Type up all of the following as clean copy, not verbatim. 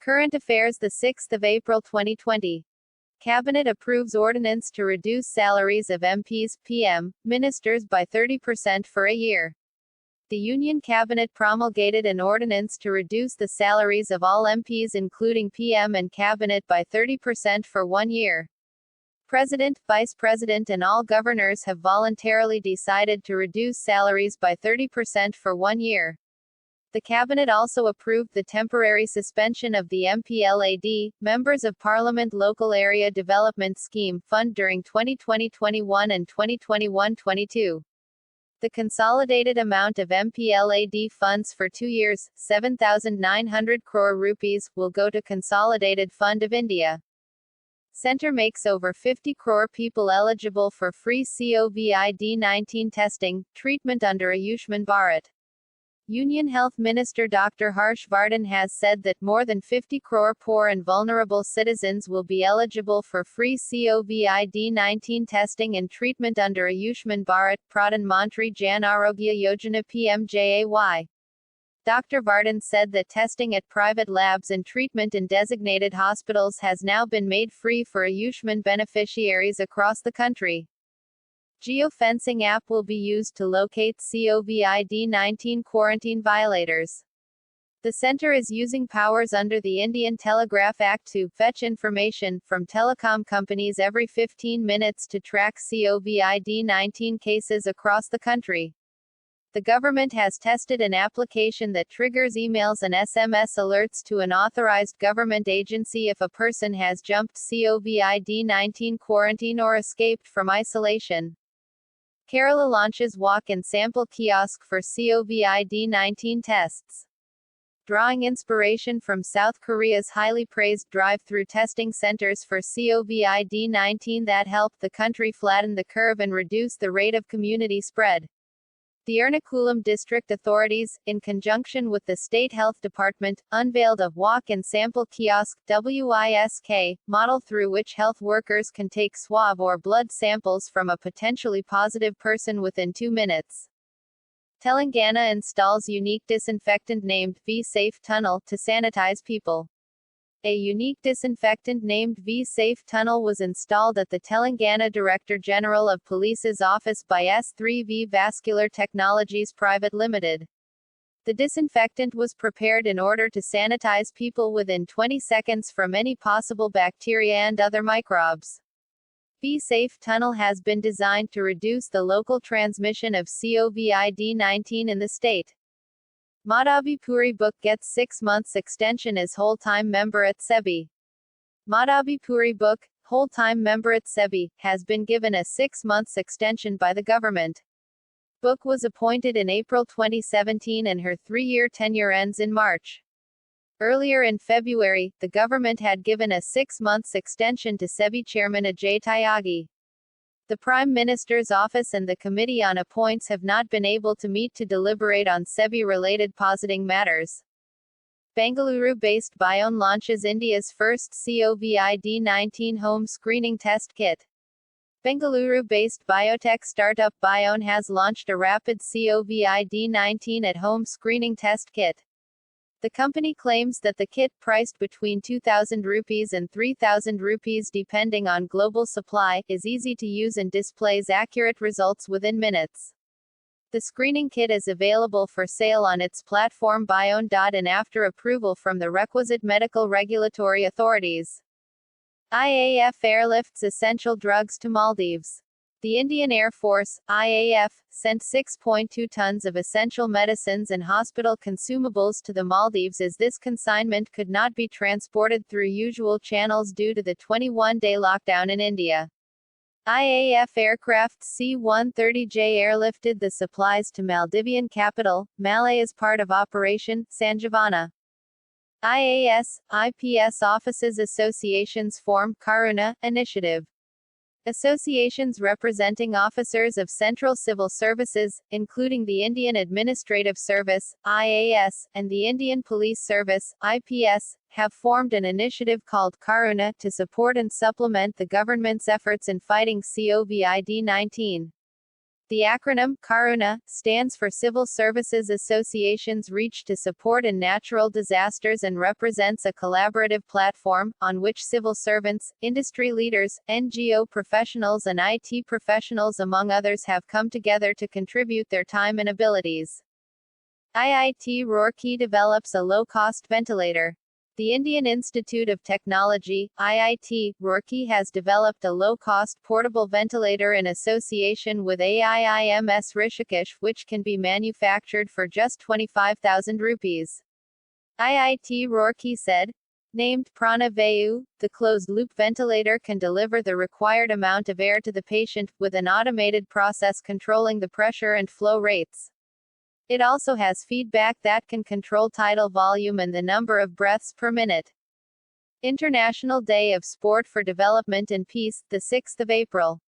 Current Affairs, the 6th of April 2020. Cabinet approves ordinance to reduce salaries of MPs, PM, ministers by 30% for a year. The Union Cabinet promulgated an ordinance to reduce the salaries of all MPs including PM and Cabinet by 30% for 1 year. President, Vice President and all governors have voluntarily decided to reduce salaries by 30% for 1 year. The Cabinet also approved the temporary suspension of the MPLAD, Members of Parliament Local Area Development Scheme, Fund during 2020-21 and 2021-22. The consolidated amount of MPLAD funds for 2 years, 7,900 crore rupees, will go to Consolidated Fund of India. Centre makes over 50 crore people eligible for free COVID-19 testing, treatment under Ayushman Bharat. Union Health Minister Dr. Harsh Vardhan has said that more than 50 crore poor and vulnerable citizens will be eligible for free COVID-19 testing and treatment under Ayushman Bharat, Pradhan Mantri Jan Arogya Yojana PMJAY. Dr. Vardhan said that testing at private labs and treatment in designated hospitals has now been made free for Ayushman beneficiaries across the country. Geofencing app will be used to locate COVID-19 quarantine violators. The centre is using powers under the Indian Telegraph Act to fetch information from telecom companies every 15 minutes to track COVID-19 cases across the country. The government has tested an application that triggers emails and SMS alerts to an authorized government agency if a person has jumped COVID-19 quarantine or escaped from isolation. Kerala launches walk-in sample kiosk for COVID-19 tests. Drawing inspiration from South Korea's highly praised drive-through testing centers for COVID-19 that helped the country flatten the curve and reduce the rate of community spread. The Ernakulam district authorities, in conjunction with the State Health Department, unveiled a walk-in sample kiosk (WISK) model through which health workers can take swab or blood samples from a potentially positive person within 2 minutes. Telangana installs unique disinfectant named V-Safe Tunnel to sanitize people. A unique disinfectant named V-Safe Tunnel was installed at the Telangana Director General of Police's office by S3V Vascular Technologies Private Limited. The disinfectant was prepared in order to sanitize people within 20 seconds from any possible bacteria and other microbes. V-Safe Tunnel has been designed to reduce the local transmission of COVID-19 in the state. Madhavi Puri Book gets 6 months extension as whole-time member at SEBI. Madhavi Puri Book, whole-time member at SEBI, has been given a 6 months extension by the government. Book was appointed in April 2017 and her 3-year tenure ends in March. Earlier in February, the government had given a 6 months extension to SEBI chairman Ajay Tyagi. The Prime Minister's office and the Committee on Appoints have not been able to meet to deliberate on SEBI-related positing matters. Bengaluru-based Bione launches India's first COVID-19 home screening test kit. Bengaluru-based biotech startup Bione has launched a rapid COVID-19 at-home screening test kit. The company claims that the kit, priced between 2,000 rupees and 3,000 rupees depending on global supply, is easy to use and displays accurate results within minutes. The screening kit is available for sale on its platform Bione.in after approval from the requisite medical regulatory authorities. IAF airlifts essential drugs to Maldives. The Indian Air Force, IAF, sent 6.2 tons of essential medicines and hospital consumables to the Maldives as this consignment could not be transported through usual channels due to the 21-day lockdown in India. IAF aircraft C-130J airlifted the supplies to Maldivian capital, Malé as part of Operation Sanjivana. IAS, IPS offices associations form Karuna initiative. Associations representing officers of Central Civil Services, including the Indian Administrative Service, IAS, and the Indian Police Service, IPS, have formed an initiative called Karuna to support and supplement the government's efforts in fighting COVID-19. The acronym, Karuna, stands for Civil Services Association's reach to support in natural disasters and represents a collaborative platform, on which civil servants, industry leaders, NGO professionals and IT professionals among others have come together to contribute their time and abilities. IIT Roorkee develops a low-cost ventilator. The Indian Institute of Technology, IIT, Roorkee has developed a low-cost portable ventilator in association with AIIMS Rishikesh, which can be manufactured for just 25,000 rupees. IIT Roorkee said. Named Prana Vayu, the closed-loop ventilator can deliver the required amount of air to the patient, with an automated process controlling the pressure and flow rates. It also has feedback that can control tidal volume and the number of breaths per minute. International Day of Sport for Development and Peace, the 6th of April.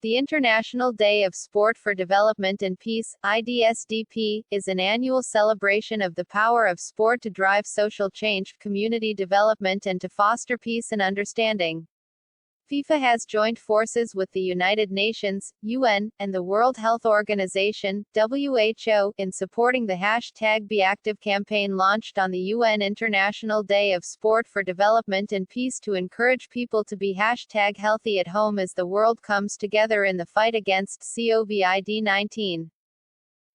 The International Day of Sport for Development and Peace, IDSDP, is an annual celebration of the power of sport to drive social change, community development and to foster peace and understanding. FIFA has joined forces with the United Nations, UN, and the World Health Organization, WHO, in supporting the #BeActive campaign launched on the UN International Day of Sport for Development and Peace to encourage people to be #healthy at home as the world comes together in the fight against COVID-19.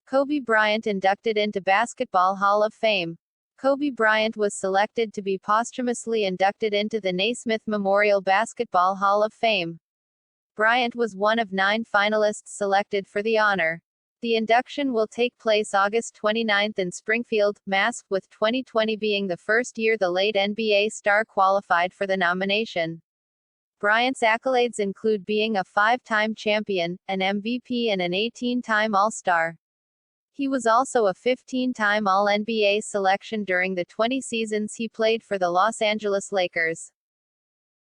Kobe Bryant inducted into Basketball Hall of Fame. Kobe Bryant was selected to be posthumously inducted into the Naismith Memorial Basketball Hall of Fame. Bryant was one of 9 finalists selected for the honor. The induction will take place August 29 in Springfield, Mass., with 2020 being the first year the late NBA star qualified for the nomination. Bryant's accolades include being a 5-time champion, an MVP and an 18-time All-Star. He was also a 15-time All-NBA selection during the 20 seasons he played for the Los Angeles Lakers.